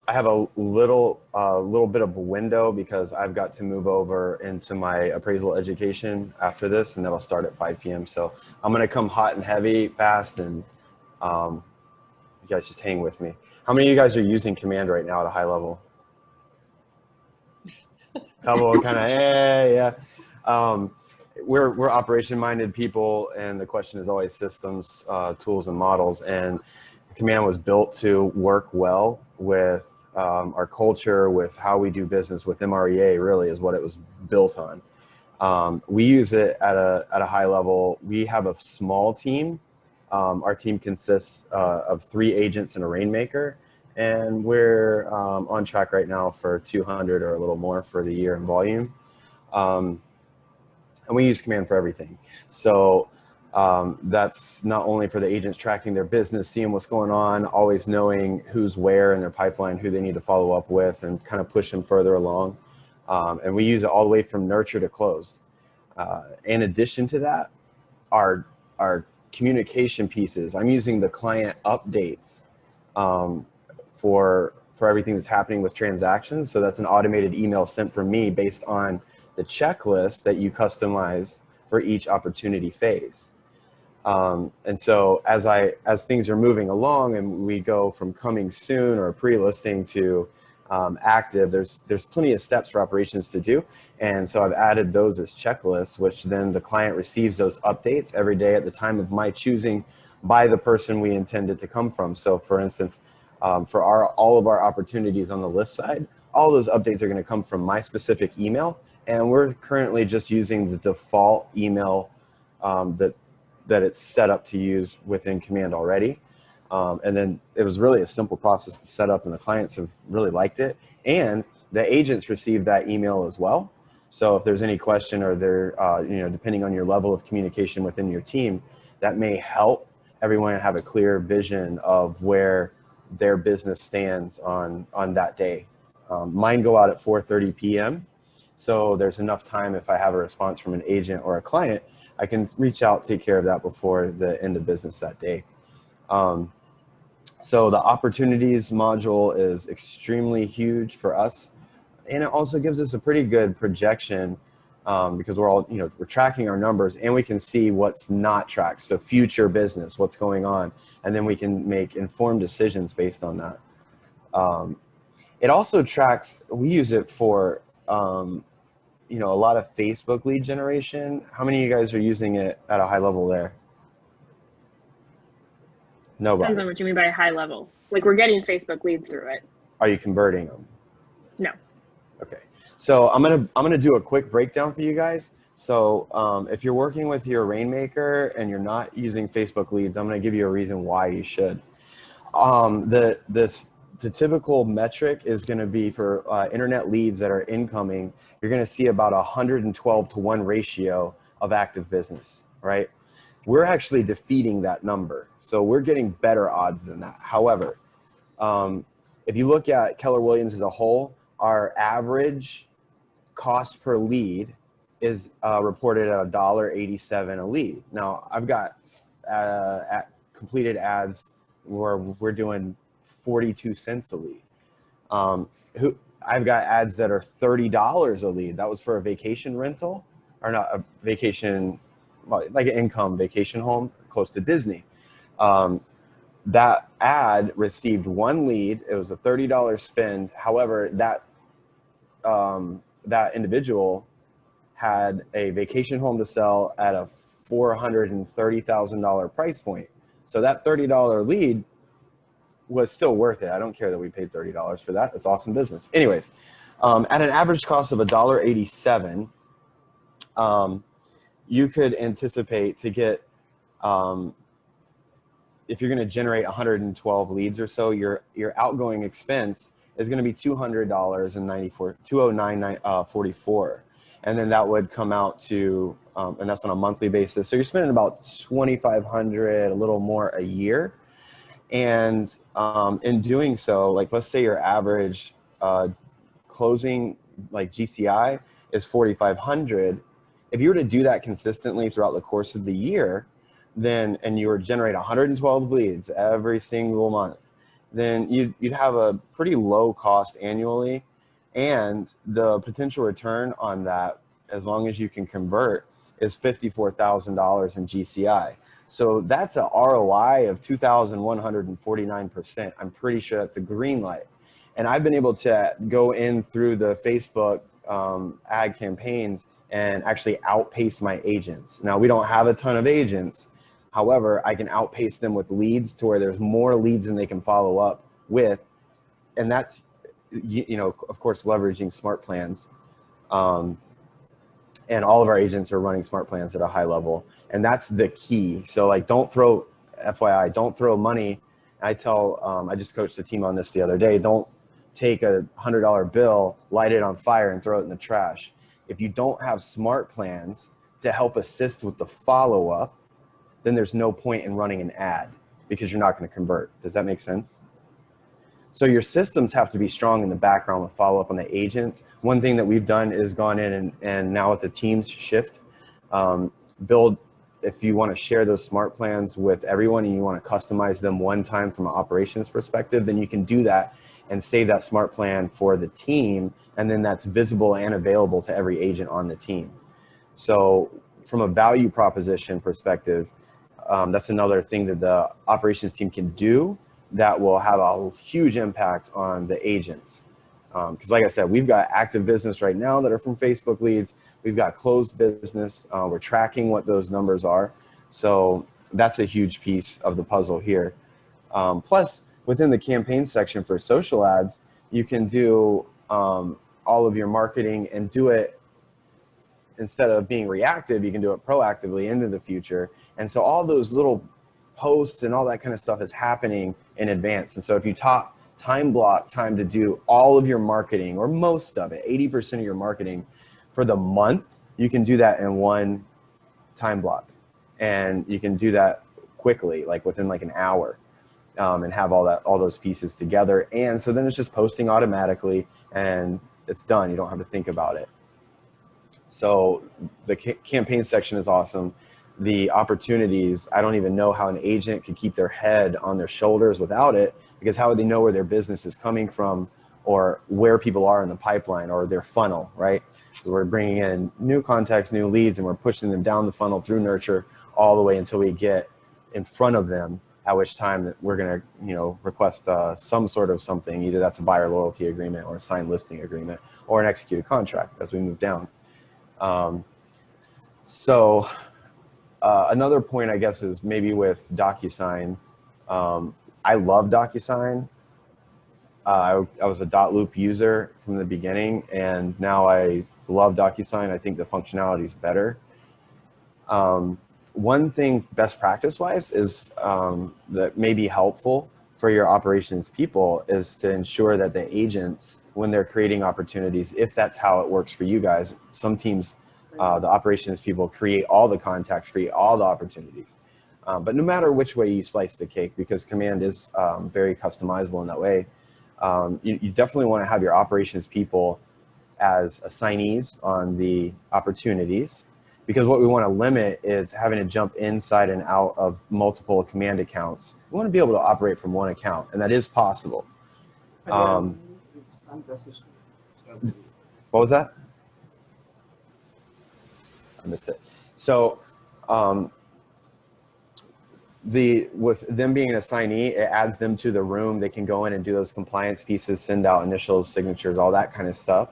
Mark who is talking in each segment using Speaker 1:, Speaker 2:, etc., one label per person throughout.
Speaker 1: I have a little bit of a window because I've got to move over into my appraisal education after this, and that'll start at 5 p.m. So I'm gonna come hot and heavy, fast, and um, you guys just hang with me. How many of you guys are using Command right now at a high level? Couple kind of, yeah. Um, we're operation-minded people, and the question is always systems, tools, and models. And Command was built to work well with our culture, with how we do business, with MREA. Really, is what it was built on. We use it at a high level. We have a small team. Our team consists of 3 agents and a rainmaker, and we're on track right now for 200 or a little more for the year in volume. And we use Command for everything. So that's not only for the agents tracking their business, seeing what's going on, always knowing who's where in their pipeline, who they need to follow up with, and kind of push them further along. And we use it all the way from nurture to closed. In addition to that, our communication pieces, I'm using the client updates for everything that's happening with transactions. So that's an automated email sent from me based on the checklist that you customize for each opportunity phase. And so as things are moving along and we go from coming soon or pre-listing to active, there's plenty of steps for operations to do. And so I've added those as checklists, which then the client receives those updates every day at the time of my choosing by the person we intended to come from. So for instance, for all of our opportunities on the list side, all those updates are going to come from my specific email. And we're currently just using the default email that it's set up to use within Command already. And then it was really a simple process to set up, and the clients have really liked it. And the agents receive that email as well. So if there's any question or they're, depending on your level of communication within your team, that may help everyone have a clear vision of where their business stands on that day. Mine go out at 4:30 p.m. So there's enough time if I have a response from an agent or a client, I can reach out, take care of that before the end of business that day. So the opportunities module is extremely huge for us. And it also gives us a pretty good projection because we're all, we're tracking our numbers and we can see what's not tracked. So future business, what's going on. And then we can make informed decisions based on that. It also tracks, we use it for, a lot of Facebook lead generation. How many of you guys are using it at a high level there? Nobody.
Speaker 2: Depends on what you mean by high level. Like we're getting Facebook leads through it.
Speaker 1: Are you converting them?
Speaker 2: No.
Speaker 1: Okay. So I'm gonna do a quick breakdown for you guys. So if you're working with your Rainmaker and you're not using Facebook leads, I'm gonna give you a reason why you should. The typical metric is going to be for internet leads that are incoming. You're going to see about 112 to 1 ratio of active business, right? We're actually defeating that number. So we're getting better odds than that. However, if you look at Keller Williams as a whole, our average cost per lead is reported at $1.87 a lead. Now, I've got completed ads where we're doing 42 cents a lead. I've got ads that are $30 a lead. That was for a vacation rental, or not a vacation, like an income vacation home close to Disney. That ad received 1 lead. It was a $30 spend. However, that individual had a vacation home to sell at a $430,000 price point. So that $30 lead was still worth it. I don't care that we paid $30 for that. It's awesome business. Anyways, at an average cost of $1.87, you could anticipate to get, if you're going to generate 112 leads or so, your outgoing expense is going to be $209.44. And then that would come out to, and that's on a monthly basis. So you're spending about $2,500, a little more a year. And in doing so, like let's say your average closing like GCI is 4,500. If you were to do that consistently throughout the course of the year, then, and you were to generate 112 leads every single month, then you'd have a pretty low cost annually, and the potential return on that, as long as you can convert, is $54,000 in GCI. So that's a ROI of 2,149%. I'm pretty sure that's a green light. And I've been able to go in through the Facebook ad campaigns and actually outpace my agents. Now, we don't have a ton of agents. However, I can outpace them with leads to where there's more leads than they can follow up with. And that's, of course, leveraging smart plans. And all of our agents are running smart plans at a high level. And that's the key. So like, FYI, don't throw money. I just coached the team on this the other day. Don't take a $100 bill, light it on fire, and throw it in the trash. If you don't have smart plans to help assist with the follow-up, then there's no point in running an ad because you're not going to convert. Does that make sense? So your systems have to be strong in the background with follow-up on the agents. One thing that we've done is gone in and now with the teams shift, build, if you want to share those smart plans with everyone and you want to customize them one time from an operations perspective, then you can do that and save that smart plan for the team. And then that's visible and available to every agent on the team. So from a value proposition perspective, that's another thing that the operations team can do that will have a huge impact on the agents. Because like I said, we've got active business right now that are from Facebook leads. We've got closed business. We're tracking what those numbers are. So that's a huge piece of the puzzle here. Plus, within the campaign section for social ads, you can do all of your marketing and do it, instead of being reactive, you can do it proactively into the future. And so all those little posts and all that kind of stuff is happening in advance. And so if you time block time to do all of your marketing, or most of it, 80% of your marketing for the month, you can do that in one time block. And you can do that quickly, like within like an hour, and have all those pieces together. And so then it's just posting automatically and it's done. You don't have to think about it. So the campaign section is awesome. The opportunities, I don't even know how an agent could keep their head on their shoulders without it, because how would they know where their business is coming from or where people are in the pipeline or their funnel, right? So we're bringing in new contacts, new leads, and we're pushing them down the funnel through nurture all the way until we get in front of them, at which time that we're going to, request some sort of something. Either that's a buyer loyalty agreement or a signed listing agreement or an executed contract as we move down. Another point, I guess, is maybe with DocuSign. I love DocuSign. I was a .loop user from the beginning, and now I love DocuSign. I think the functionality is better. One thing, best practice-wise, is that may be helpful for your operations people is to ensure that the agents, when they're creating opportunities, if that's how it works for you guys, some teams, the operations people create all the contacts, create all the opportunities. But no matter which way you slice the cake, because Command is very customizable in that way, you definitely want to have your operations people as assignees on the opportunities, because what we want to limit is having to jump inside and out of multiple Command accounts. We want to be able to operate from one account, and that is possible. What was that? I missed it. So with them being an assignee, it adds them to the room. They can go in and do those compliance pieces, send out initials, signatures, all that kind of stuff.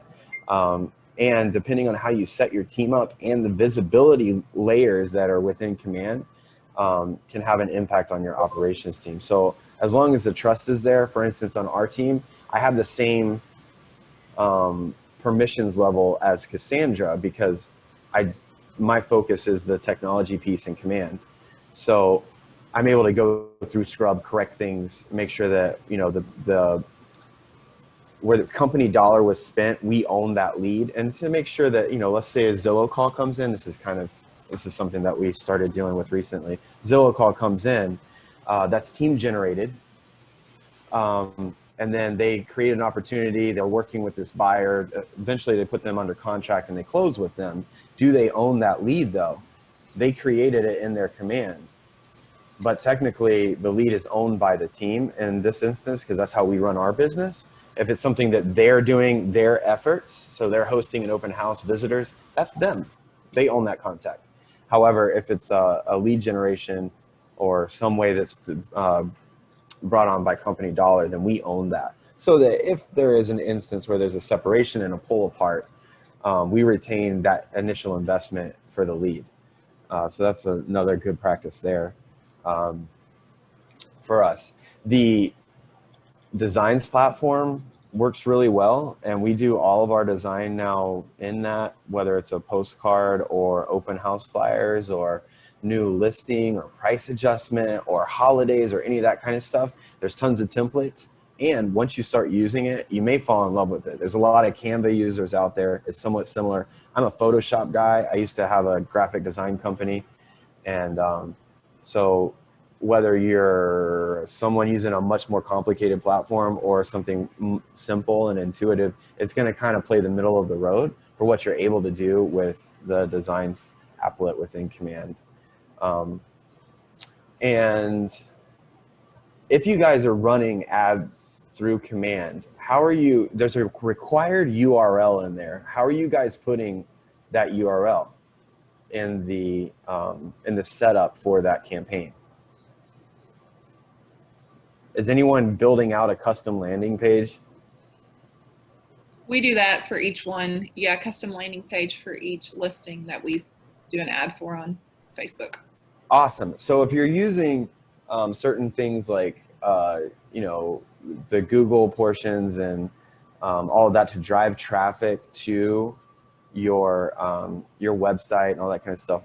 Speaker 1: And depending on how you set your team up and the visibility layers that are within Command can have an impact on your operations team. So as long as the trust is there, for instance, on our team, I have the same permissions level as Cassandra, because my focus is the technology piece in Command. So I'm able to go through Scrub, correct things, make sure that, where the company dollar was spent, we own that lead. And to make sure that, let's say a Zillow call comes in, this is something that we started dealing with recently. Zillow call comes in, that's team generated. And then they create an opportunity, they're working with this buyer, eventually they put them under contract and they close with them. Do they own that lead though? They created it in their Command. but technically the lead is owned by the team in this instance, because that's how we run our business. If it's something that they're doing their efforts, so they're hosting an open house, visitors, that's them. They own that contact. However, if it's a lead generation or some way that's brought on by company dollar, then we own that. So that if there is an instance where there's a separation and a pull apart, we retain that initial investment for the lead. So that's another good practice there for us. The designs platform works really well, and we do all of our design now in that, whether it's a postcard or open house flyers or new listing or price adjustment or holidays or any of that kind of stuff. There's tons of templates, and once you start using it, you may fall in love with it. There's a lot of Canva users out there. It's somewhat similar. I'm a Photoshop guy. I used to have a graphic design company, and so whether you're someone using a much more complicated platform or something simple and intuitive, it's going to kind of play the middle of the road for what you're able to do with the designs applet within Command. And if you guys are running ads through Command, how are you, there's a required URL in there. How are you guys putting that URL in the setup for that campaign? Is anyone building out a custom landing page?
Speaker 3: We do that for each one. Yeah, custom landing page for each listing that we do an ad for on Facebook.
Speaker 1: Awesome. So if you're using certain things like, you know, the Google portions and all of that to drive traffic to your website and all that kind of stuff,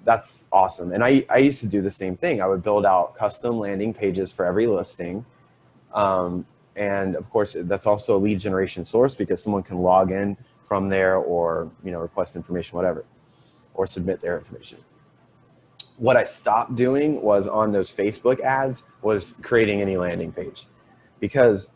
Speaker 1: that's awesome. And I used to do the same thing. I would build out custom landing pages for every listing. And of course, that's also a lead generation source because someone can log in from there or, you know, request information, whatever, or submit their information. What I stopped doing was on those Facebook ads was creating any landing page, because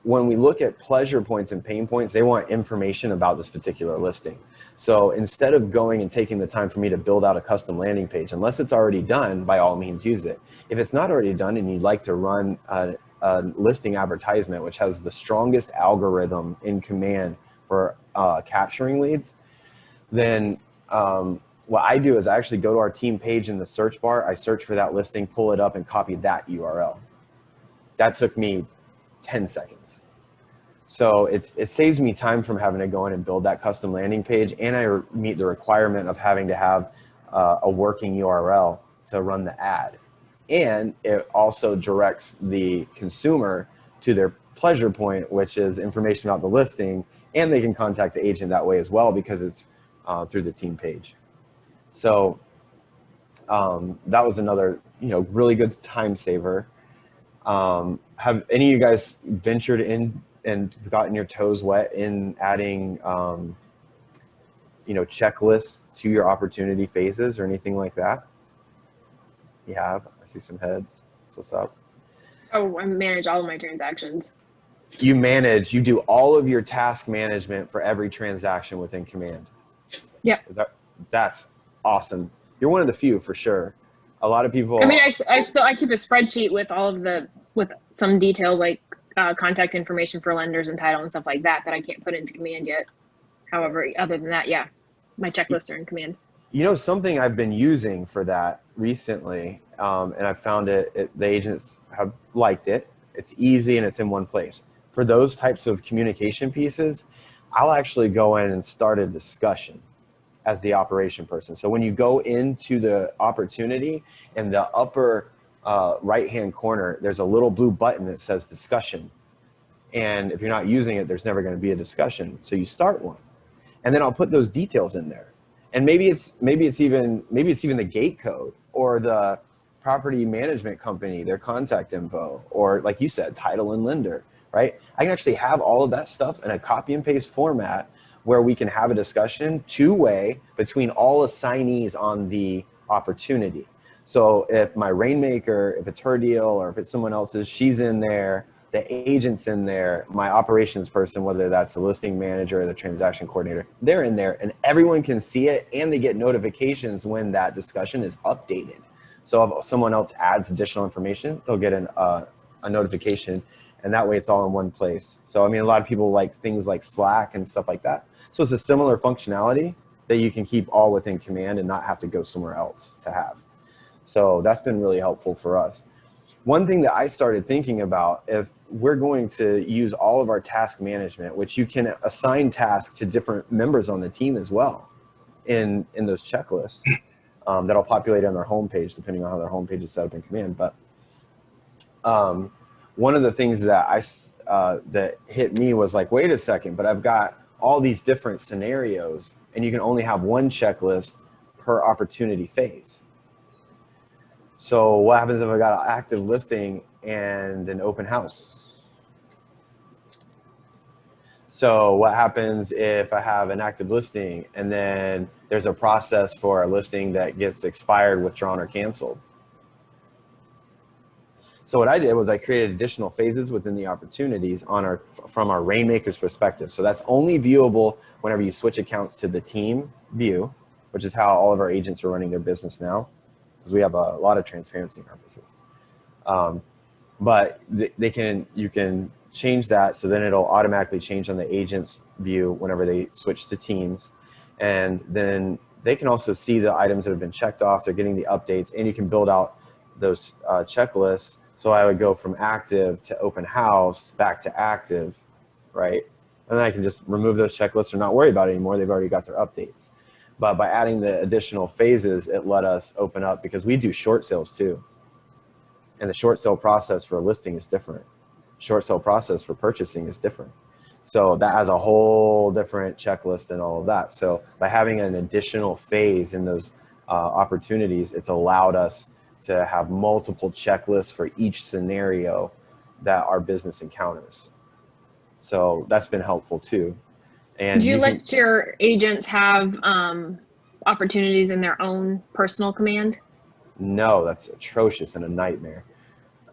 Speaker 1: when we look at pleasure points and pain points, they want information about this particular listing. So instead of going and taking the time for me to build out a custom landing page, unless it's already done, by all means use it. If it's not already done and you'd like to run a listing advertisement, which has the strongest algorithm in Command for capturing leads, then what I do is I actually go to our team page in the search bar. I search for that listing, pull it up, and copy that URL. That took me 10 seconds. So it saves me time from having to go in and build that custom landing page, and I meet the requirement of having to have a working URL to run the ad. And it also directs the consumer to their pleasure point, which is information about the listing, and they can contact the agent that way as well because it's through the team page. So that was another, you know, really good time saver. Have any of you guys ventured in and gotten your toes wet in adding, you know, checklists to your opportunity phases or anything like that? You have? I see some heads. What's up?
Speaker 2: Oh, I manage all of my transactions.
Speaker 1: You do all of your task management for every transaction within Command.
Speaker 2: Yeah.
Speaker 1: That's awesome. You're one of the few for sure. A lot of people.
Speaker 2: I mean, I keep a spreadsheet with all of with some details like contact information for lenders and title and stuff like that I can't put into Command yet. However, other than that, yeah, my checklists are in Command.
Speaker 1: You know, something I've been using for that recently, and I found the agents have liked it. It's easy and it's in one place. For those types of communication pieces, I'll actually go in and start a discussion as the operation person. So when you go into the opportunity, in the upper right-hand corner, there's a little blue button that says discussion. And if you're not using it, there's never going to be a discussion. So you start one, and then I'll put those details in there. And maybe it's even the gate code or the property management company, their contact info, or like you said, title and lender, right? I can actually have all of that stuff in a copy and paste format where we can have a discussion two-way between all assignees on the opportunity. So if my Rainmaker, if it's her deal, or if it's someone else's, she's in there, the agent's in there, my operations person, whether that's the listing manager or the transaction coordinator, they're in there, and everyone can see it, and they get notifications when that discussion is updated. So if someone else adds additional information, they'll get a notification, and that way it's all in one place. So, I mean, a lot of people like things like Slack and stuff like that. So it's a similar functionality that you can keep all within Command and not have to go somewhere else to have. So that's been really helpful for us. One thing that I started thinking about, if we're going to use all of our task management, which you can assign tasks to different members on the team as well in those checklists that'll populate on their homepage, depending on how their homepage is set up in Command. But one of the things that that hit me was like, wait a second, but I've got all these different scenarios and you can only have one checklist per opportunity phase. So what happens if I got an active listing and an open house? So what happens if I have an active listing and then there's a process for a listing that gets expired, withdrawn, or canceled? So what I did was I created additional phases within the opportunities from our Rainmakers perspective. So that's only viewable whenever you switch accounts to the team view, which is how all of our agents are running their business now, because we have a lot of transparency in our business. But you can change that, so then it'll automatically change on the agent's view whenever they switch to teams. And then they can also see the items that have been checked off, they're getting the updates, and you can build out those checklists. So I would go from active to open house back to active, right? And then I can just remove those checklists or not worry about it anymore. They've already got their updates. But by adding the additional phases, it let us open up, because we do short sales too. And the short sale process for a listing is different. Short sale process for purchasing is different. So that has a whole different checklist and all of that. So by having an additional phase in those opportunities, it's allowed us to have multiple checklists for each scenario that our business encounters. So that's been helpful too. And
Speaker 2: do you let your agents have opportunities in their own personal command?
Speaker 1: No, that's atrocious and a nightmare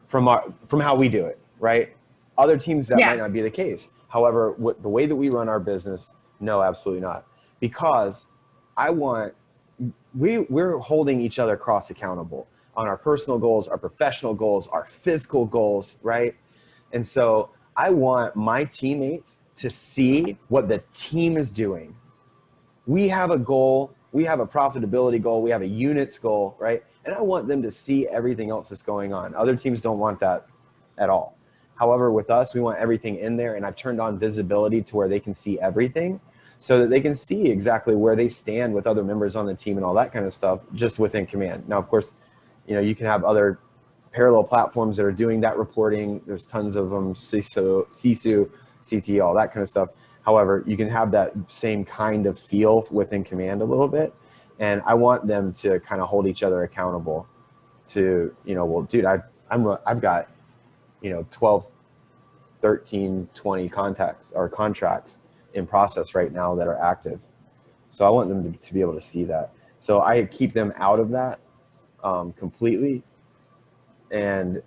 Speaker 1: from how we do it, right? Other teams that might not be the case. However, the way that we run our business, no, absolutely not. Because we're holding each other cross accountable on our personal goals, our professional goals, our physical goals, right? And so I want my teammates to see what the team is doing. We have a goal, we have a profitability goal, we have a units goal, right? And I want them to see everything else that's going on. Other teams don't want that at all. However, with us, we want everything in there, and I've turned on visibility to where they can see everything, so that they can see exactly where they stand with other members on the team and all that kind of stuff just within Command. Now, of course, you can have other parallel platforms that are doing that reporting. There's tons of them, Sisu, CT, all that kind of stuff. However, you can have that same kind of feel within Command a little bit. And I want them to kind of hold each other accountable to, well, dude, I've got, 12, 13, 20 contacts or contracts in process right now that are active. So I want them to be able to see that. So I keep them out of that completely. And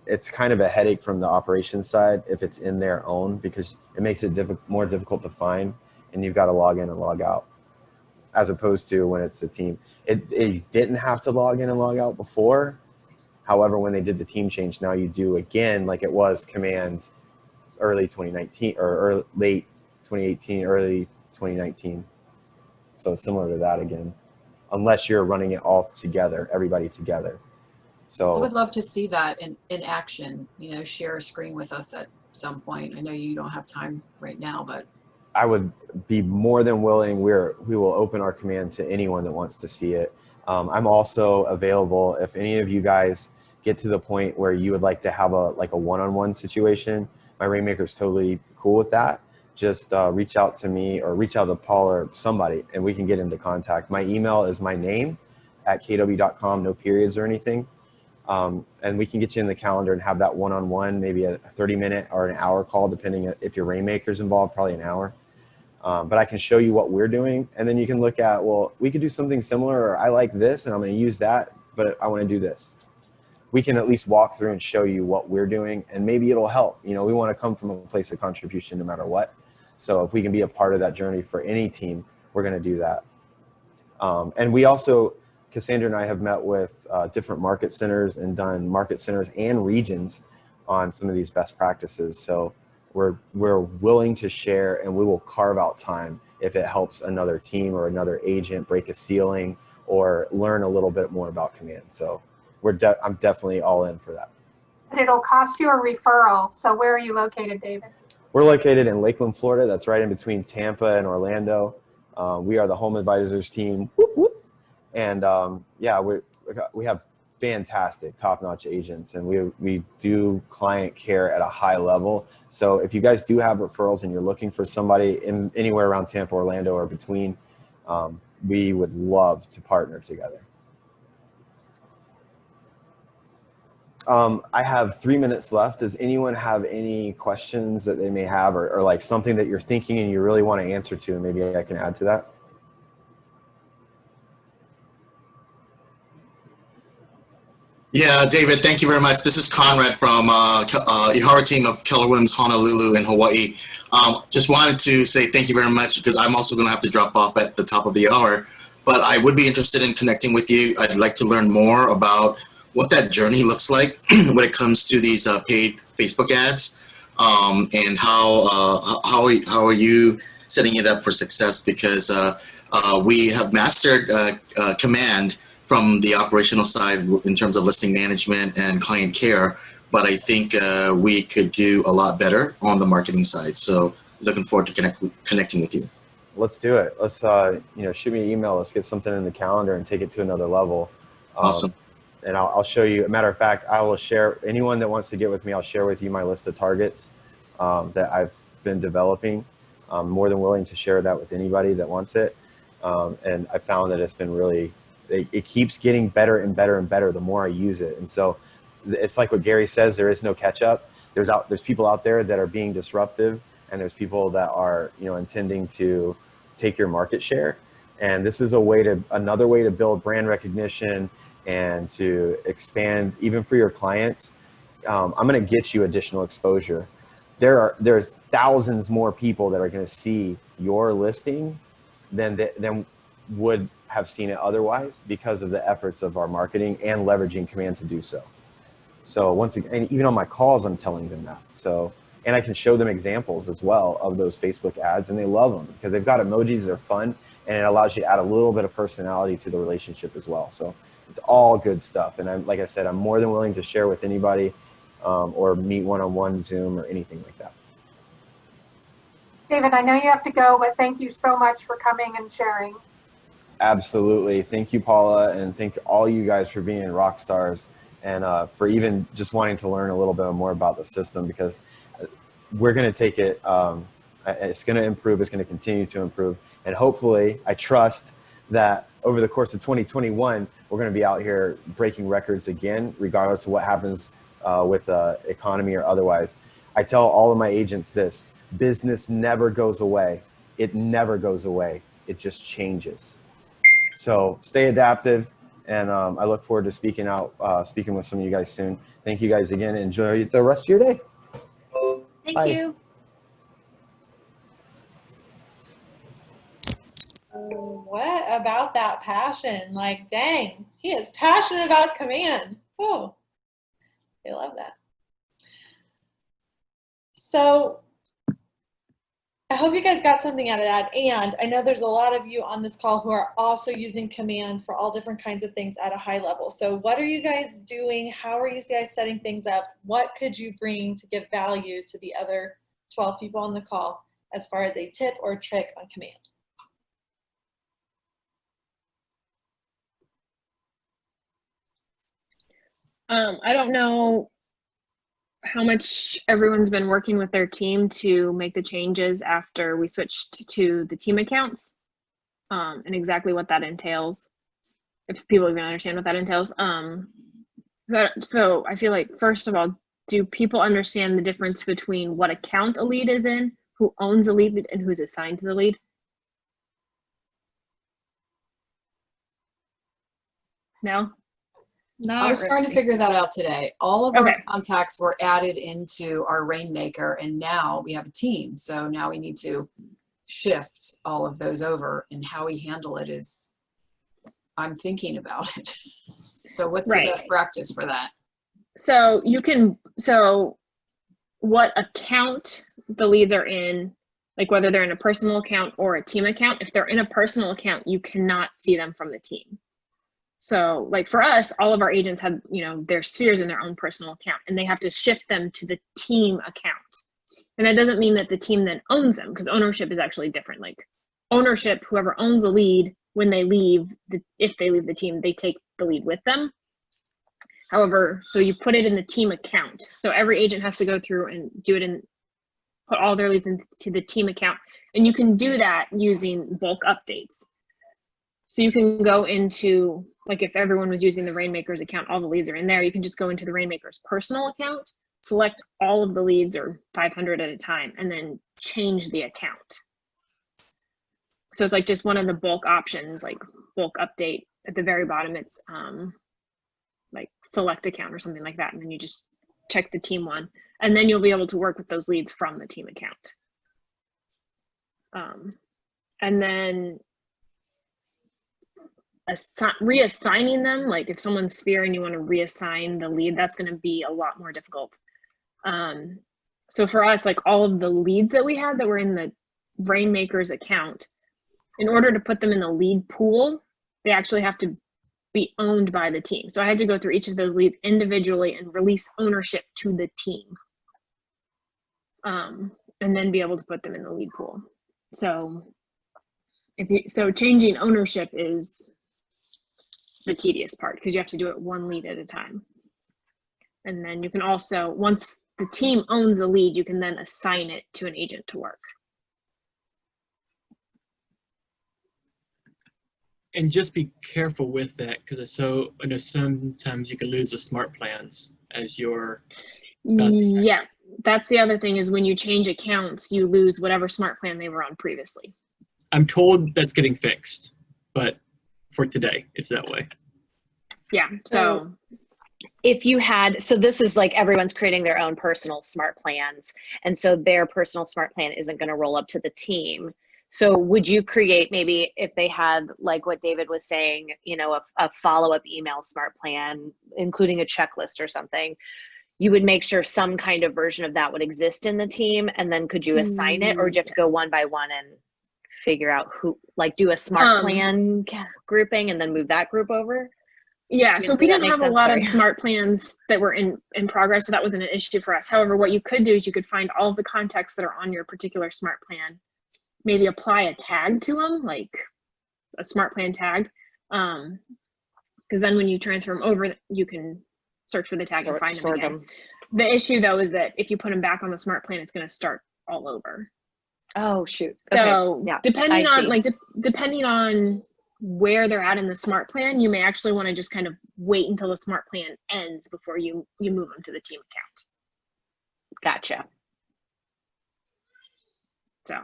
Speaker 1: it's kind of a headache from the operations side if it's in their own, because it makes it more difficult to find, and you've got to log in and log out, as opposed to when it's the team. It didn't have to log in and log out before. However, when they did the team change, now you do again, like it was Command early 2019 or late 2018, early 2019. So similar to that again, unless you're running it all together, everybody together. So
Speaker 4: I would love to see that in action, share a screen with us at some point. I know you don't have time right now, but
Speaker 1: I would be more than willing. We will open our Command to anyone that wants to see it. I'm also available if any of you guys get to the point where you would like to have a one-on-one situation. My Rainmaker is totally cool with that. Just reach out to me or reach out to Paul or somebody, and we can get into contact. My email is my name @kw.com, no periods or anything. And we can get you in the calendar and have that one-on-one, maybe a 30-minute or an hour call, depending if your Rainmaker's involved, probably an hour. But I can show you what we're doing, and then you can look at, well, we could do something similar, or I like this and I'm going to use that, but I want to do this. We can at least walk through and show you what we're doing, and maybe it'll help. We want to come from a place of contribution no matter what. So if we can be a part of that journey for any team, we're going to do that. And we also Cassandra and I have met with different market centers and done market centers and regions on some of these best practices. So we're willing to share, and we will carve out time if it helps another team or another agent break a ceiling or learn a little bit more about Command. So I'm definitely all in for that.
Speaker 5: And it'll cost you a referral. So where are you located, David?
Speaker 1: We're located in Lakeland, Florida. That's right in between Tampa and Orlando. We are the Home Advisors team. Whoop, whoop. And yeah, we have fantastic, top-notch agents, and we do client care at a high level. So if you guys do have referrals and you're looking for somebody anywhere around Tampa, Orlando, or between, we would love to partner together. I have 3 minutes left. Does anyone have any questions that they may have, or like something that you're thinking and you really want to answer to, and maybe I can add to that?
Speaker 6: Yeah, David, thank you very much. This is Conrad from Ihara team of Keller Williams Honolulu in Hawaii. Just wanted to say thank you very much, because I'm also going to have to drop off at the top of the hour. But I would be interested in connecting with you. I'd like to learn more about what that journey looks like when it comes to these paid Facebook ads, and how are you setting it up for success? Because we have mastered Command from the operational side in terms of listing management and client care, but I think we could do a lot better on the marketing side. So looking forward to connecting with you.
Speaker 1: Let's do it. Let's shoot me an email. Let's get something in the calendar and take it to another level.
Speaker 6: Awesome.
Speaker 1: And I'll show you. A matter of fact, I will share, anyone that wants to get with me, I'll share with you my list of targets that I've been developing. I'm more than willing to share that with anybody that wants it. And I found that it's been really, it keeps getting better and better and better the more I use it. And so it's like what Gary says, there is no catch up. There's people out there that are being disruptive, and there's people that are, intending to take your market share. And this is another way to build brand recognition and to expand even for your clients. I'm going to get you additional exposure. There's thousands more people that are going to see your listing than would have seen it otherwise, because of the efforts of our marketing and leveraging Command to do so. So once again, and even on my calls, I'm telling them that. So, and I can show them examples as well of those Facebook ads, and they love them because they've got emojis, they're fun, and it allows you to add a little bit of personality to the relationship as well. So it's all good stuff. And like I said, I'm more than willing to share with anybody, or meet one-on-one, Zoom, or anything like that.
Speaker 5: David, I know you have to go, but thank you so much for coming and sharing.
Speaker 1: Absolutely. Thank you, Paula, and thank all you guys for being rock stars, and for even just wanting to learn a little bit more about the system, because we're going to take it, it's going to improve, it's going to continue to improve, and hopefully, I trust that over the course of 2021, we're going to be out here breaking records again, regardless of what happens with the economy or otherwise. I tell all of my agents this: business never goes away. It never goes away. It just changes. So stay adaptive, and I look forward to speaking with some of you guys soon. Thank you guys again. Enjoy the rest of your day.
Speaker 2: Thank
Speaker 1: Bye.
Speaker 2: you.
Speaker 7: What about that passion? Like, dang, he is passionate about Command. Oh, I love that. So I hope you guys got something out of that. And I know there's a lot of you on this call who are also using Command for all different kinds of things at a high level. So what are you guys doing? How are you guys setting things up? What could you bring to give value to the other 12 people on the call as far as a tip or trick on Command?
Speaker 2: I don't know how much everyone's been working with their team to make the changes after we switched to the team accounts, and exactly what that entails, if people even understand what that entails. So I feel like, first of all, do people understand the difference between what account a lead is in, who owns a lead, and who's assigned to the lead? No?
Speaker 4: I was trying to figure that out today. All of our contacts were added into our Rainmaker, and now we have a team. So now we need to shift all of those over, and how we handle it is I'm thinking about it. So what's
Speaker 2: Right.
Speaker 4: the best practice for that?
Speaker 2: So you can, so what account the leads are in, like whether they're in a personal account or a team account, if they're in a personal account, you cannot see them from the team. So like for us, all of our agents have, you know, their spheres in their own personal account, and they have to shift them to the team account. And that doesn't mean that the team then owns them, because ownership is actually different. Like ownership, whoever owns a lead, when they leave, if they leave the team, they take the lead with them. However, so you put it in the team account. So every agent has to go through and do it and put all their leads into the team account. And you can do that using bulk updates. So you can go into, like if everyone was using the Rainmakers account, all the leads are in there. You can just go into the Rainmakers personal account, select all of the leads or 500 at a time, and then change the account. So it's like just one of the bulk options, like bulk update. At the very bottom, it's like select account or something like that. And then you just check the team one, and then you'll be able to work with those leads from the team account. And then reassigning them, like if someone's sphere and you want to reassign the lead, that's going to be a lot more difficult. So for us, like all of the leads that we had that were in the Rainmakers account, in order to put them in the lead pool, they actually have to be owned by the team. So I had to go through each of those leads individually and release ownership to the team. And then be able to put them in the lead pool. So so changing ownership is the tedious part, because you have to do it one lead at a time. And then you can also, once the team owns a lead, you can then assign it to an agent to work.
Speaker 8: And just be careful with that, because I know sometimes you can lose the smart plans as your.
Speaker 2: Yeah, that's the other thing, is when you change accounts, you lose whatever smart plan they were on previously.
Speaker 8: I'm told that's getting fixed, but for today, it's that way.
Speaker 2: Yeah, so
Speaker 9: if you had, so this is like everyone's creating their own personal smart plans, and so their personal smart plan isn't going to roll up to the team. So would you create, maybe if they had, like what David was saying, you know, a follow-up email smart plan, including a checklist or something, you would make sure some kind of version of that would exist in the team, and then could you assign it, or do you have to go one by one and figure out who, like do a smart plan grouping and then move that group over?
Speaker 2: Yeah, so we didn't have a lot of smart plans that were in progress, so that wasn't an issue for us. However, what you could do is you could find all of the contacts that are on your particular smart plan, maybe apply a tag to them, like a smart plan tag, because then when you transfer them over, you can search for the tag and find them again. The issue though is that if you put them back on the smart plan, it's going to start all over.
Speaker 9: Oh shoot.
Speaker 2: So
Speaker 9: okay. Yeah,
Speaker 2: depending on depending on where they're at in the smart plan, you may actually want to just kind of wait until the smart plan ends before you move them to the team account.
Speaker 9: Gotcha.
Speaker 2: So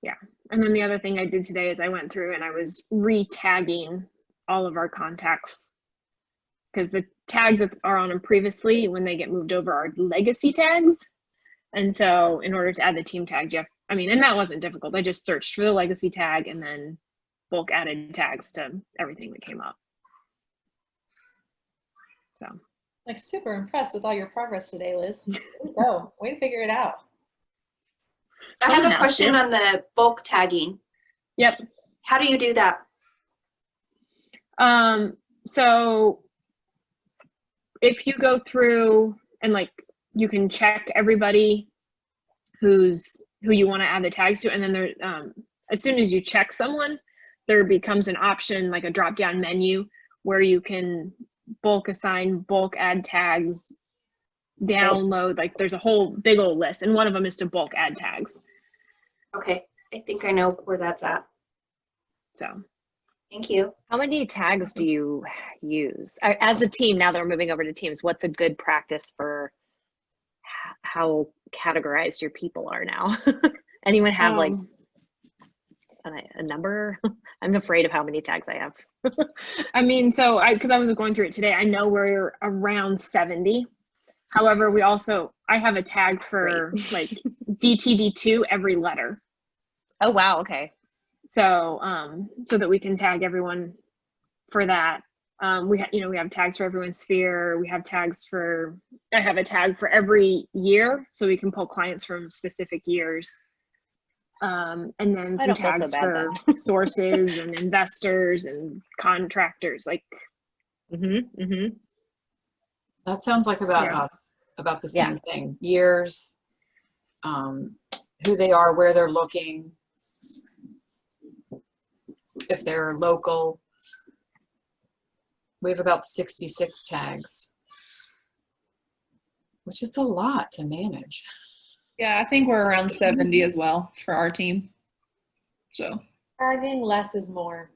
Speaker 2: yeah, and then the other thing I did today is I went through and I was re-tagging all of our contacts, because the tags that are on them previously, when they get moved over, are legacy tags. And so in order to add the team tags, you have, I mean, and that wasn't difficult. I just searched for the legacy tag and then bulk added tags to everything that came up. So
Speaker 7: like super impressed with all your progress today, Liz. Way to go. Way to figure it out.
Speaker 10: I have a question on the bulk tagging.
Speaker 2: Yep.
Speaker 10: How do you do that?
Speaker 2: So if you go through and like, you can check everybody who you want to add the tags to, and then there, as soon as you check someone, there becomes an option, like a drop-down menu, where you can bulk assign, bulk add tags, download, like there's a whole big old list, and one of them is to bulk add tags.
Speaker 10: Okay, I think I know where that's at.
Speaker 2: So
Speaker 10: thank you.
Speaker 9: How many tags do you use as a team now that we're moving over to teams? What's a good practice for how categorized your people are now? Anyone have like a number? I'm afraid of how many tags I have.
Speaker 2: I mean, so because I was going through it today, I know we're around 70. However, I have a tag for like DTD2 every letter.
Speaker 9: Oh wow, okay.
Speaker 2: So, so that we can tag everyone for that. We have tags for everyone's sphere. We have tags for, I have a tag for every year, so we can pull clients from specific years. And then
Speaker 9: I
Speaker 2: some
Speaker 9: don't feel so
Speaker 2: tags
Speaker 9: bad,
Speaker 2: for sources and investors and contractors. Like,
Speaker 4: That sounds like about
Speaker 2: Yeah.
Speaker 4: us, about the same thing. Years, who they are, where they're looking, if they're local. We have about 66 tags, which is a lot to manage.
Speaker 3: Yeah, I think we're around 70 as well for our team. So
Speaker 7: Tagging less is more.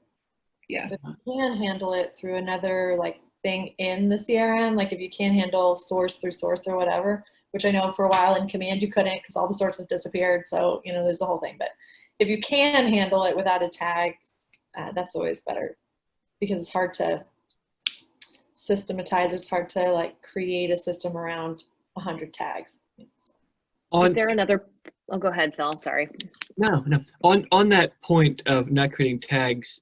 Speaker 3: yeah.
Speaker 7: If you can handle it through another like thing in the CRM, like if you can handle source through source or whatever, which I know for a while in Command you couldn't because all the sources disappeared. So, you know, there's the whole thing. But if you can handle it without a tag, that's always better because it's hard to systematize. It's hard to like create a system around 100 tags.
Speaker 9: Is there another, oh, go ahead, Phil, sorry.
Speaker 8: No. On that point of not creating tags,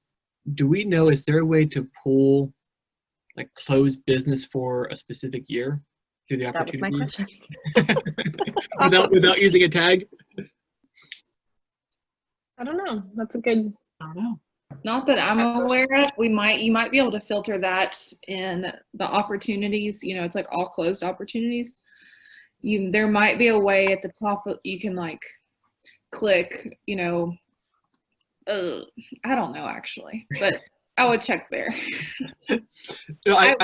Speaker 8: do we know, is there a way to pull like closed business for a specific year through the
Speaker 9: That was my
Speaker 8: opportunity?
Speaker 9: question.
Speaker 8: without using a tag?
Speaker 2: I don't know. That's a good.
Speaker 4: I don't know.
Speaker 3: Not that I'm aware of. You might be able to filter that in the opportunities. You know, it's like all closed opportunities. There might be a way at the top you can like click, you know, I don't know actually, but I would check there.
Speaker 8: No,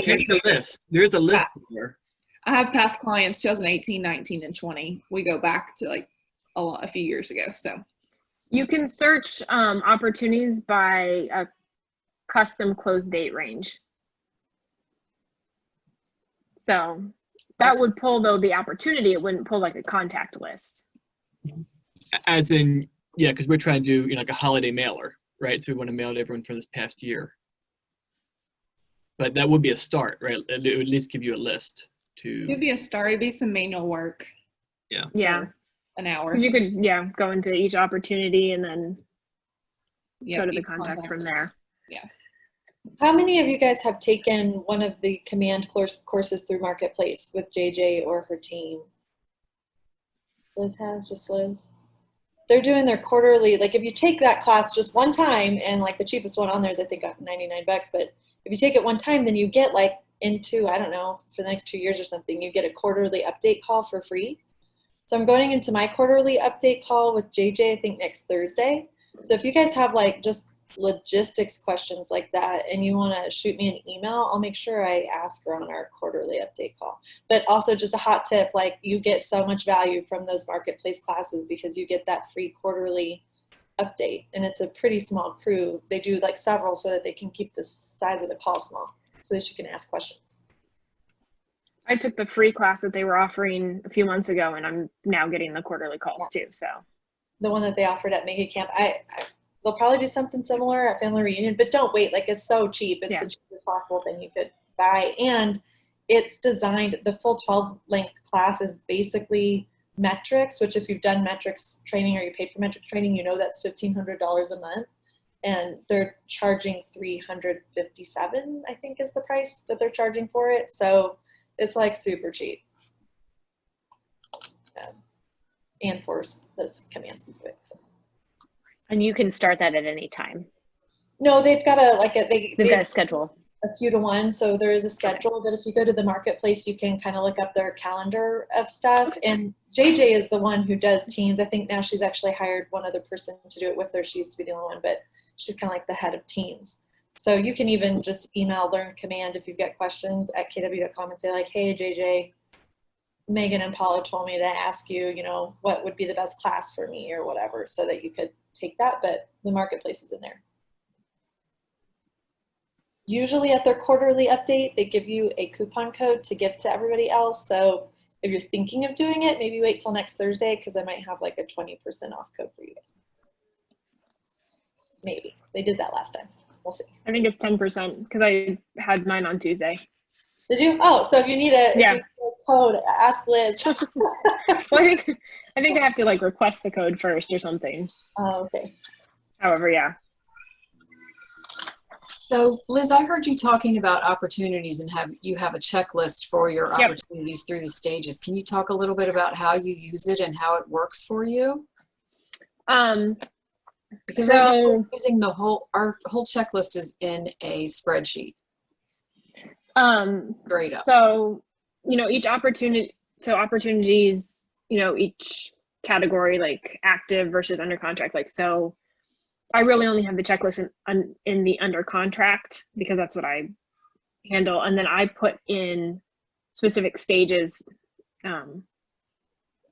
Speaker 3: Here's
Speaker 8: a list. There's a list there.
Speaker 3: I have past clients 2018, 19, and 20. We go back to like a few years ago. So
Speaker 2: You can search opportunities by a custom close date range. So that would pull though the opportunity. It wouldn't pull like a contact list.
Speaker 8: As in, yeah, because we're trying to do, you know, like a holiday mailer, right? So we want to mail to everyone for this past year. But that would be a start, right? It would at least give you a list to.
Speaker 3: it'd be a start. It'd be some manual work.
Speaker 8: Yeah.
Speaker 2: Yeah.
Speaker 3: An hour.
Speaker 2: Because you could, go into each opportunity and then go to the
Speaker 3: each
Speaker 2: contacts from there.
Speaker 3: Yeah.
Speaker 7: How many of you guys have taken one of the Command courses through Marketplace with JJ or her team? Liz has, just Liz. They're doing their quarterly, like if you take that class just one time, and like the cheapest one on there is I think $99, but if you take it one time, then you get like into, I don't know, for the next 2 years or something, you get a quarterly update call for free. So I'm going into my quarterly update call with JJ, I think next Thursday. So if you guys have like just logistics questions like that and you want to shoot me an email, I'll make sure I ask her on our quarterly update call. But also just a hot tip, like you get so much value from those Marketplace classes because you get that free quarterly update, and it's a pretty small crew. They do like several so that they can keep the size of the call small so that you can ask questions.
Speaker 2: I took the free class that they were offering a few months ago, and I'm now getting the quarterly calls too. So
Speaker 7: the one that they offered at Mega Camp, they'll probably do something similar at Family Reunion, but don't wait. Like it's so cheap. It's the cheapest possible thing you could buy. And it's designed, the full 12 length class is basically metrics, which if you've done metrics training or you paid for metrics training, you know that's $1,500 a month. And they're charging $357, I think is the price that they're charging for it. So it's like super cheap. And for this Command specific. So.
Speaker 9: And you can start that at any time.
Speaker 7: No, they've got they've
Speaker 9: got a schedule.
Speaker 7: A few to one, so there is a schedule. But if you go to the Marketplace, you can kind of look up their calendar of stuff. And JJ is the one who does teams. I think now she's actually hired one other person to do it with her. She used to be the only one, but she's kind of like the head of teams. So you can even just email Learn Command if you've got questions at kw.com and say like, hey, JJ, Megan and Paula told me to ask you, you know, what would be the best class for me or whatever, so that you could take that. But the Marketplace is in there. Usually at their quarterly update, they give you a coupon code to give to everybody else. So if you're thinking of doing it, maybe wait till next Thursday because I might have like a 20% off code for you guys. Maybe. They did that last time. We'll see.
Speaker 2: I think it's 10% because I had mine on Tuesday.
Speaker 7: Did you? Oh, so if you need a code, ask Liz.
Speaker 2: Well, I think I have to like request the code first or something.
Speaker 7: Oh, okay.
Speaker 2: However, yeah.
Speaker 4: So Liz, I heard you talking about opportunities and you have a checklist for your
Speaker 2: Yep.
Speaker 4: opportunities through the stages. Can you talk a little bit about how you use it and how it works for you? Because right now we're using our whole checklist is in a spreadsheet. Straight up.
Speaker 2: So, each opportunities, each category, like active versus under contract, like, so I really only have the checklist in the under contract because that's what I handle. And then I put in specific stages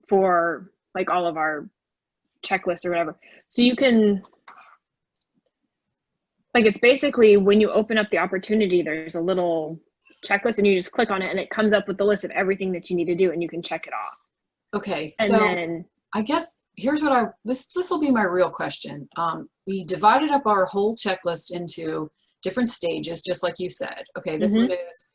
Speaker 2: for like all of our checklists or whatever. So you can, like, it's basically when you open up the opportunity, there's a little checklist and you just click on it and it comes up with the list of everything that you need to do and you can check it off.
Speaker 4: Okay.
Speaker 2: And
Speaker 4: so
Speaker 2: then,
Speaker 4: I guess here's what this will be my real question. We divided up our whole checklist into different stages, just like you said. Okay, this one is,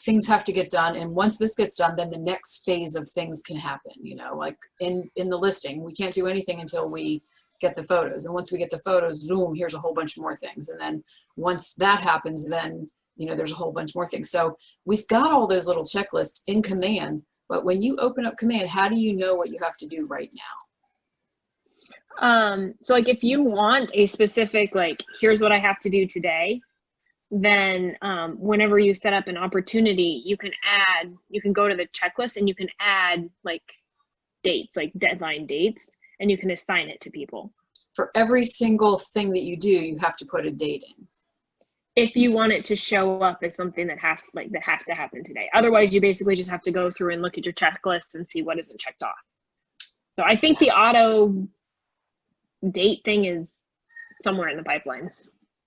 Speaker 4: things have to get done, and once this gets done, then the next phase of things can happen. Like in the listing, we can't do anything until we get the photos, and once we get the photos, zoom, here's a whole bunch more things, and then once that happens, then there's a whole bunch more things. So we've got all those little checklists in Command. But when you open up Command, how do you know what you have to do right now?
Speaker 2: So like if you want a specific, like, here's what I have to do today, then whenever you set up an opportunity, you can go to the checklist and you can add like dates, like deadline dates, and you can assign it to people.
Speaker 4: For every single thing that you do, you have to put a date in.
Speaker 2: If you want it to show up as something that has to happen today. Otherwise, you basically just have to go through and look at your checklist and see what isn't checked off. So I think the auto date thing is somewhere in the pipeline.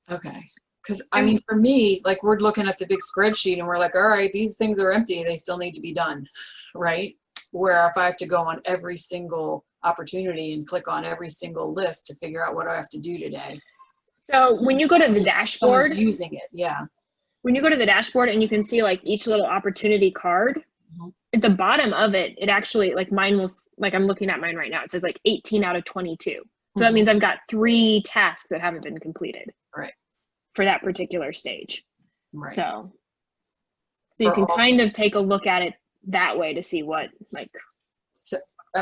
Speaker 4: Okay. Because I mean, for me, like, we're looking at the big spreadsheet and we're like, all right, these things are empty. They still need to be done, right? Where if I have to go on every single opportunity and click on every single list to figure out what I have to do today.
Speaker 2: So when you go to the dashboard,
Speaker 4: using it, yeah.
Speaker 2: When you go to the dashboard and you can see like each little opportunity card, at the bottom of it, it actually, like, mine was, like, I'm looking at mine right now. It says like 18 out of 22. So that means I've got 3 tasks that haven't been completed.
Speaker 4: Right.
Speaker 2: For that particular stage.
Speaker 4: Right.
Speaker 2: So you can kind of take a look at it that way to see what, like.
Speaker 4: So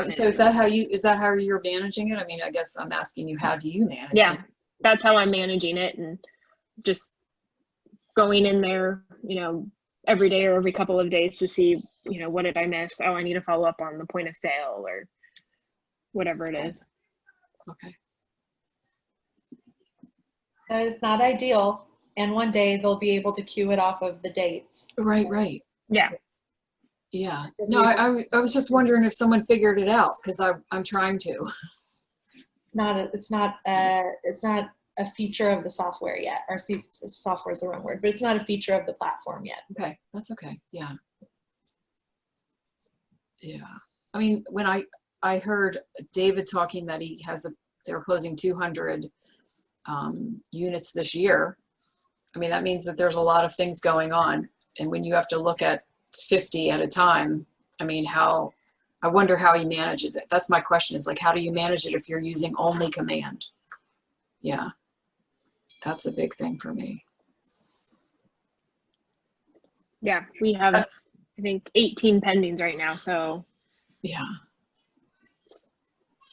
Speaker 4: is that how you're managing it? I mean, I guess I'm asking you, how do you manage it?
Speaker 2: Yeah, that's how I'm managing it, and just going in there, every day or every couple of days to see, what did I miss? Oh, I need to follow up on the point of sale or whatever it is.
Speaker 4: Okay.
Speaker 7: That is not ideal. And one day they'll be able to queue it off of the dates.
Speaker 4: Right.
Speaker 2: Yeah.
Speaker 4: Yeah. No, I was just wondering if someone figured it out, because I'm trying to.
Speaker 7: It's not a feature of the software yet. Or software is the wrong word, but it's not a feature of the platform yet.
Speaker 4: Okay, that's okay. Yeah. Yeah. I mean, when I heard David talking that they were closing 200 units this year. I mean, that means that there's a lot of things going on. And when you have to look at 50 at a time, I mean, I wonder how he manages it. That's my question, is like, how do you manage it if you're using only Command? Yeah, that's a big thing for me.
Speaker 2: Yeah, we have, I think, 18 pendings right now, so.
Speaker 4: Yeah.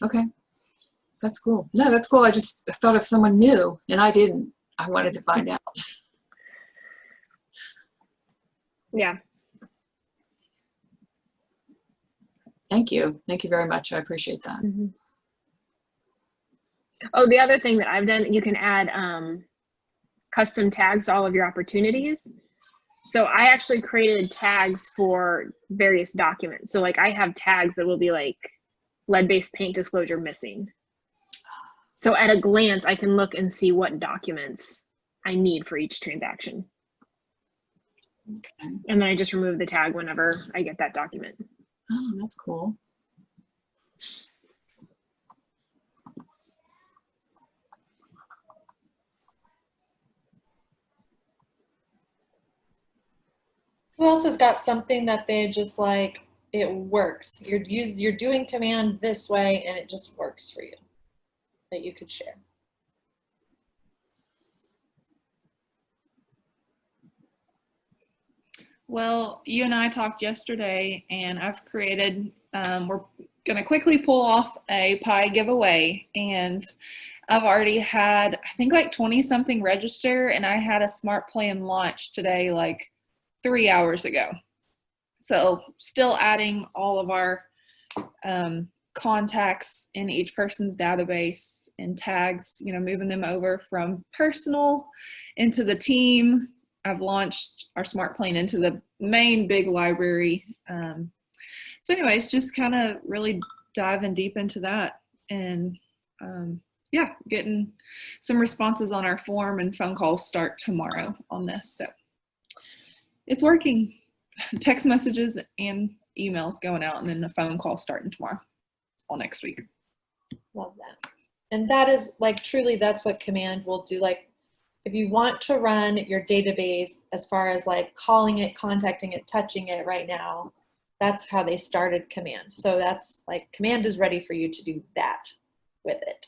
Speaker 4: Okay. That's cool. No, that's cool. I just thought if someone knew and I didn't, I wanted to find out.
Speaker 2: Yeah.
Speaker 4: Thank you. Thank you very much. I appreciate that.
Speaker 2: Mm-hmm. Oh, the other thing that I've done, you can add custom tags to all of your opportunities. So I actually created tags for various documents. So like I have tags that will be like lead-based paint disclosure missing. So at a glance, I can look and see what documents I need for each transaction.
Speaker 4: Okay.
Speaker 2: And then I just remove the tag whenever I get that document.
Speaker 4: Oh, that's cool.
Speaker 7: Who else has got something that they just like, it works? You're doing Command this way and it just works for you, that you could share?
Speaker 3: Well, you and I talked yesterday, and I've created, we're going to quickly pull off a pie giveaway, and I've already had, I think, like 20 something register, and I had a smart plan launch today, like 3 hours ago. So still adding all of our contacts in each person's database and tags, you know, moving them over from personal into the team. I've launched our smart plan into the main big library. So anyways, just kind of really diving deep into that, and yeah, getting some responses on our form, and phone calls start tomorrow on this. So it's working. Text messages and emails going out, and then the phone call starting tomorrow, all next week.
Speaker 7: Love that. And that is like, truly, that's what Command will do. Like, if you want to run your database as far as like calling it, contacting it, touching it right now, that's how they started Command. So that's like, Command is ready for you to do that with it,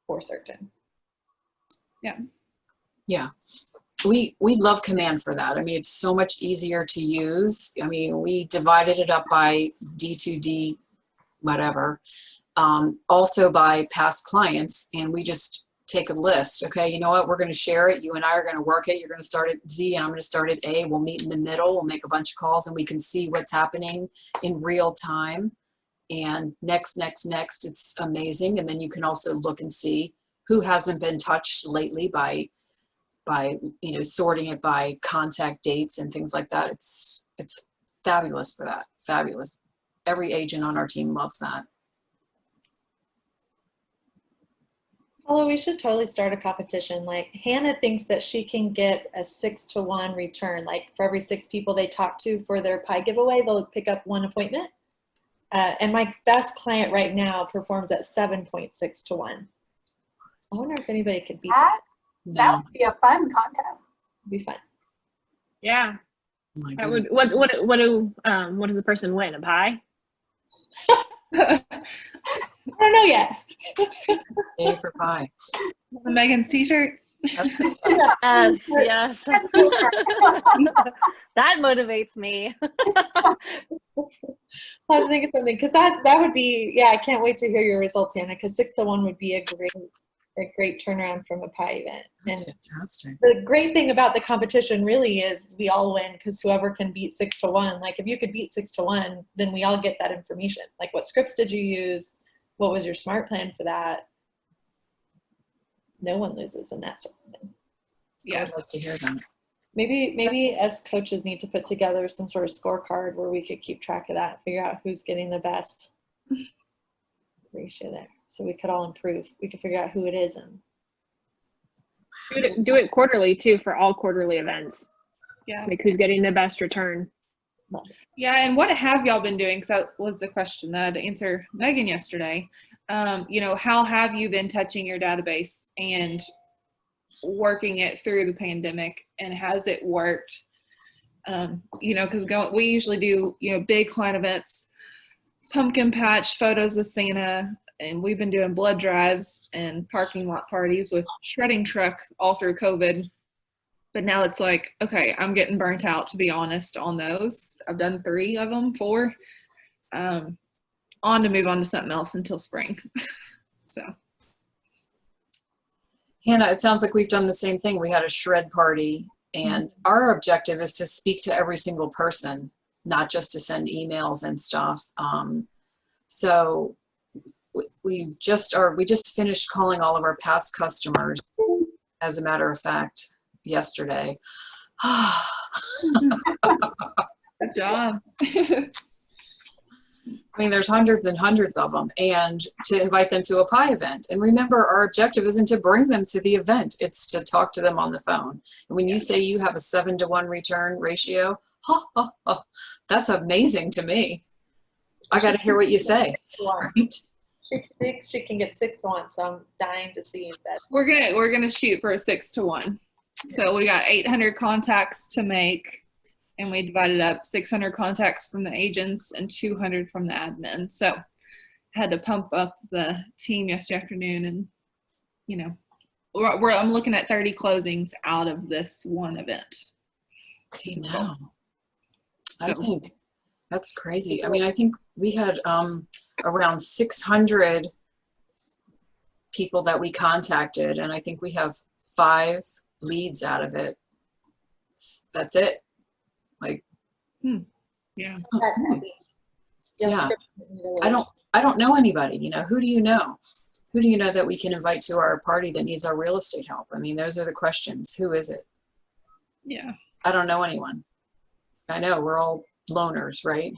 Speaker 7: for certain.
Speaker 3: Yeah.
Speaker 4: Yeah. We love Command for that. I mean, it's so much easier to use. I mean, we divided it up by D2D, whatever, also by past clients, and we just take a list. Okay, you know what? We're going to share it. You and I are going to work it. You're going to start at Z, and I'm going to start at A. We'll meet in the middle. We'll make a bunch of calls, and we can see what's happening in real time. And next, it's amazing. And then you can also look and see who hasn't been touched lately by you know, sorting it by contact dates and things like that. It's fabulous for that. Fabulous. Every agent on our team loves that.
Speaker 7: Although we should totally start a competition. Like, Hannah thinks that she can get a 6-to-1 return. Like, for every 6 people they talk to for their pie giveaway, they'll pick up 1 appointment. And my best client right now performs at 7.6-to-1. I wonder if anybody could beat that.
Speaker 5: That would be a fun contest.
Speaker 7: It'd be fun.
Speaker 2: Yeah.
Speaker 4: Oh my
Speaker 2: That would,
Speaker 4: goodness.
Speaker 2: what does the person win? A pie?
Speaker 7: I don't know yet.
Speaker 4: A for pie.
Speaker 3: Megan's t-shirts.
Speaker 4: That's fantastic.
Speaker 9: Yes. That motivates me.
Speaker 7: I have to think of something, because that would be, yeah, I can't wait to hear your results, Hannah, because 6-to-1 would be a great turnaround from a pie event.
Speaker 4: That's
Speaker 7: And
Speaker 4: fantastic.
Speaker 7: the great thing about the competition really is we all win, because whoever can beat 6-to-1, like if you could beat 6-to-1, then we all get that information. Like, what scripts did you use? What was your smart plan for that? No one loses in that sort of thing.
Speaker 3: Yeah.
Speaker 4: I'd love to hear that.
Speaker 7: Maybe as coaches need to put together some sort of scorecard where we could keep track of that, figure out who's getting the best ratio there, so we could all improve. We could figure out who it is, and
Speaker 2: Do it quarterly too, for all quarterly events.
Speaker 3: Yeah.
Speaker 2: Like, who's getting the best return?
Speaker 3: Yeah, and what have y'all been doing? Because that was the question that I had to answer Megan yesterday. You know, how have you been touching your database and working it through the pandemic, and has it worked? You know, because we usually do, you know, big client events, pumpkin patch, photos with Santa, and we've been doing blood drives and parking lot parties with shredding truck all through COVID. But now it's like, okay, I'm getting burnt out, to be honest, on those. I've done 3 of them, 4. On to move on to something else until spring. So.
Speaker 4: Hannah, it sounds like we've done the same thing. We had a shred party, and our objective is to speak to every single person, not just to send emails and stuff. So we just finished calling all of our past customers, as a matter of fact, yesterday.
Speaker 3: Good job.
Speaker 4: I mean, there's hundreds and hundreds of them, and to invite them to a pie event. And remember, our objective isn't to bring them to the event, it's to talk to them on the phone. And when you say you have a 7-to-1 return ratio, that's amazing to me. I got to hear what you say. Right?
Speaker 7: she thinks she can get 6-to-1, so I'm dying to see if that's.
Speaker 3: We're gonna shoot for a 6-to-1. So we got 800 contacts to make, and we divided up 600 contacts from the agents and 200 from the admin. So I had to pump up the team yesterday afternoon, and you know, I'm looking at 30 closings out of this one event.
Speaker 4: See now. I think that's crazy. I mean, I think we had around 600 people that we contacted, and I think we have 5 leads out of it. That's it. Like,
Speaker 3: Yeah.
Speaker 4: yeah. I don't know anybody. You know, who do you know? Who do you know that we can invite to our party that needs our real estate help? I mean, those are the questions. Who is it?
Speaker 3: Yeah.
Speaker 4: I don't know anyone. I know we're all loners, right?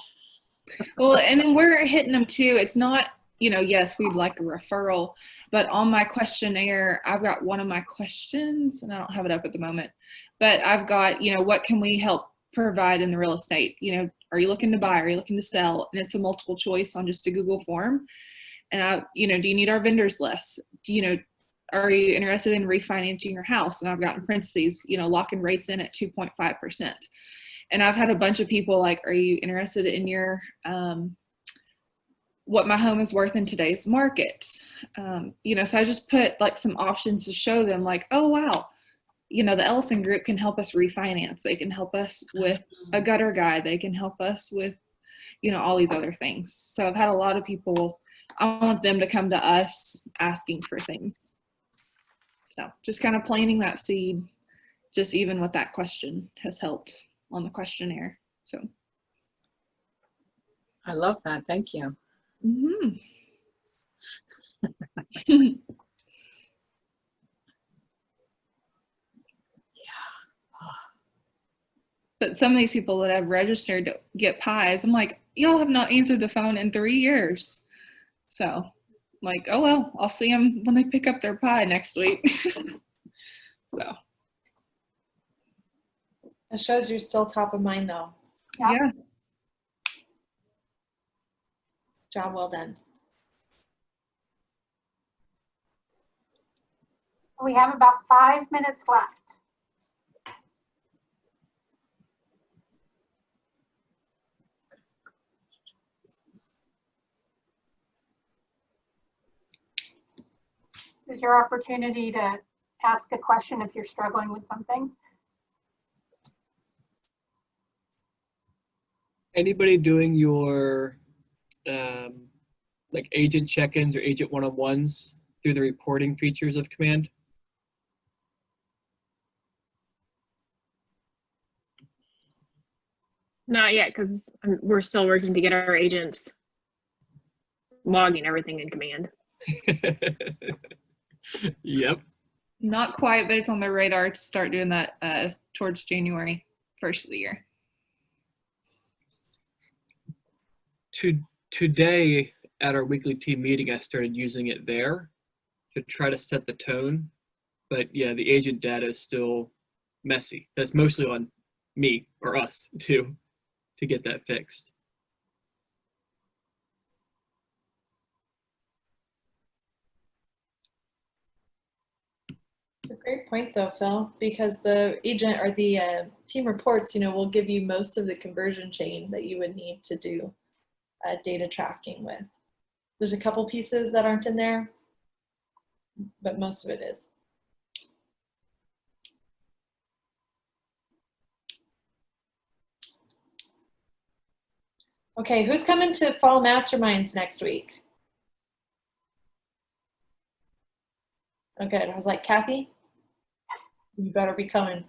Speaker 3: Well, and then we're hitting them too. It's not, you know, yes, we'd like a referral, but on my questionnaire, I've got one of my questions, and I don't have it up at the moment, but I've got, you know, what can we help provide in the real estate? You know, are you looking to buy? Are you looking to sell? And it's a multiple choice on just a Google form. And you know, do you need our vendors list? Do you know, are you interested in refinancing your house? And I've got in parentheses, you know, locking rates in at 2.5%. And I've had a bunch of people like, are you interested in your, what my home is worth in today's market? You know, so I just put like some options to show them like, oh, wow, you know, the Ellison Group can help us refinance. They can help us with a gutter guide. They can help us with, you know, all these other things. So I've had a lot of people, I want them to come to us asking for things. So just kind of planting that seed, just even with that question has helped on the questionnaire. So
Speaker 4: I love that. Thank you.
Speaker 3: mm-hmm. But some of these people that have registered to get pies, I'm like, y'all have not answered the phone in 3 years. So I'm like, oh, well, I'll see them when they pick up their pie next week. So.
Speaker 7: It shows you're still top of mind though.
Speaker 3: Yeah.
Speaker 7: Job well done.
Speaker 5: We have about 5 minutes left. This is your opportunity to ask a question if you're struggling with something.
Speaker 8: Anybody doing your like agent check-ins or agent one-on-ones through the reporting features of Command?
Speaker 2: Not yet, because we're still working to get our agents logging everything in Command.
Speaker 8: Yep.
Speaker 3: Not quite, but it's on the radar to start doing that towards January 1st of the year.
Speaker 8: Today at our weekly team meeting, I started using it there to try to set the tone. But yeah, the agent data is still messy. That's mostly on me or us to get that fixed.
Speaker 7: It's a great point though, Phil, because the agent or the team reports, you know, will give you most of the conversion chain that you would need to do data tracking with. There's a couple pieces that aren't in there, but most of it is. Okay, who's coming to Fall Masterminds next week? Okay, I was like, Kathy, you better be coming.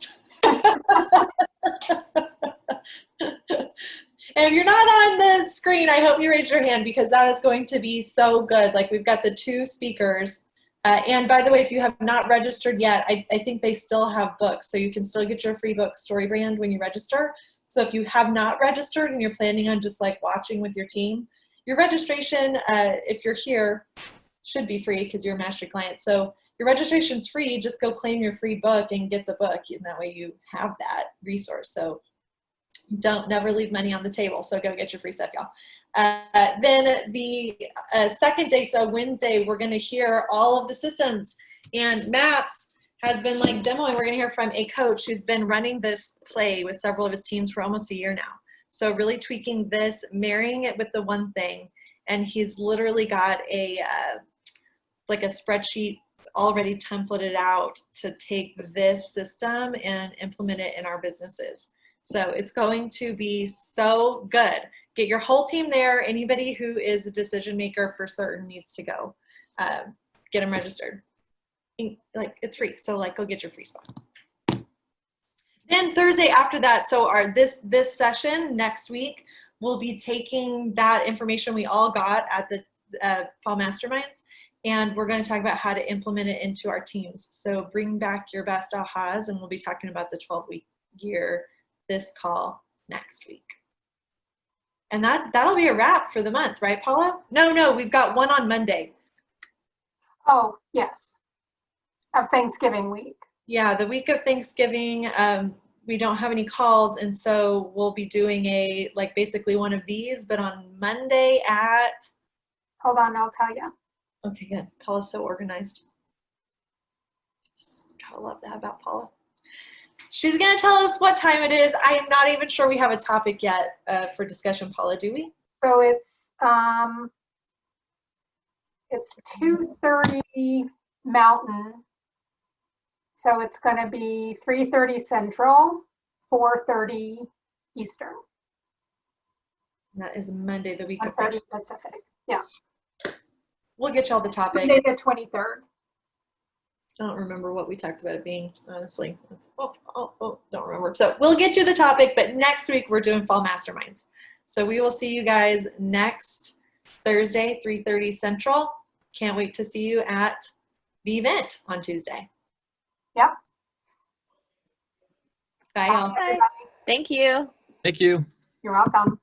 Speaker 7: And if you're not on the screen, I hope you raise your hand because that is going to be so good. Like we've got the 2 speakers. And by the way, if you have not registered yet, I think they still have books. So you can still get your free book, StoryBrand, when you register. So if you have not registered and you're planning on just like watching with your team, your registration, if you're here, should be free because you're a mastery client. So your registration's free. Just go claim your free book and get the book. And that way you have that resource. So never leave money on the table. So go get your free stuff, y'all. Then the second day, so Wednesday, we're going to hear all of the systems, and MAPS has been like demoing. We're going to hear from a coach who's been running this play with several of his teams for almost a year now. So really tweaking this, marrying it with the one thing. And he's literally got it's like a spreadsheet already templated out to take this system and implement it in our businesses. So it's going to be so good. Get your whole team there. Anybody who is a decision maker for certain needs to go. Get them registered. Like, it's free. So like, go get your free spot. Then Thursday after that, so this session next week, we'll be taking that information we all got at the Fall Masterminds, and we're going to talk about how to implement it into our teams. So bring back your best ahas, and we'll be talking about the 12-week year this call next week. And that'll be a wrap for the month, right, Paula? No, we've got one on Monday.
Speaker 5: Oh, yes. Of Thanksgiving week.
Speaker 7: Yeah, the week of Thanksgiving, we don't have any calls, and so we'll be doing basically one of these, but on Monday at...
Speaker 5: Hold on, I'll tell you.
Speaker 7: Okay, good. Paula's so organized. Gotta love that about Paula. She's gonna tell us what time it is. I am not even sure we have a topic yet for discussion, Paula, do we?
Speaker 5: So it's 2:30 Mountain. So it's going to be 3:30 Central, 4:30 Eastern.
Speaker 7: That is Monday, the week of
Speaker 5: 1:30 Pacific. Yeah.
Speaker 7: We'll get y'all the topic.
Speaker 5: Monday the 23rd.
Speaker 7: I don't remember what we talked about it being, honestly. Don't remember. So we'll get you the topic, but next week we're doing Fall Masterminds. So we will see you guys next Thursday, 3:30 Central. Can't wait to see you at the event on Tuesday.
Speaker 5: Yep.
Speaker 7: Bye, y'all.
Speaker 9: Thank you.
Speaker 8: Thank you.
Speaker 5: You're welcome.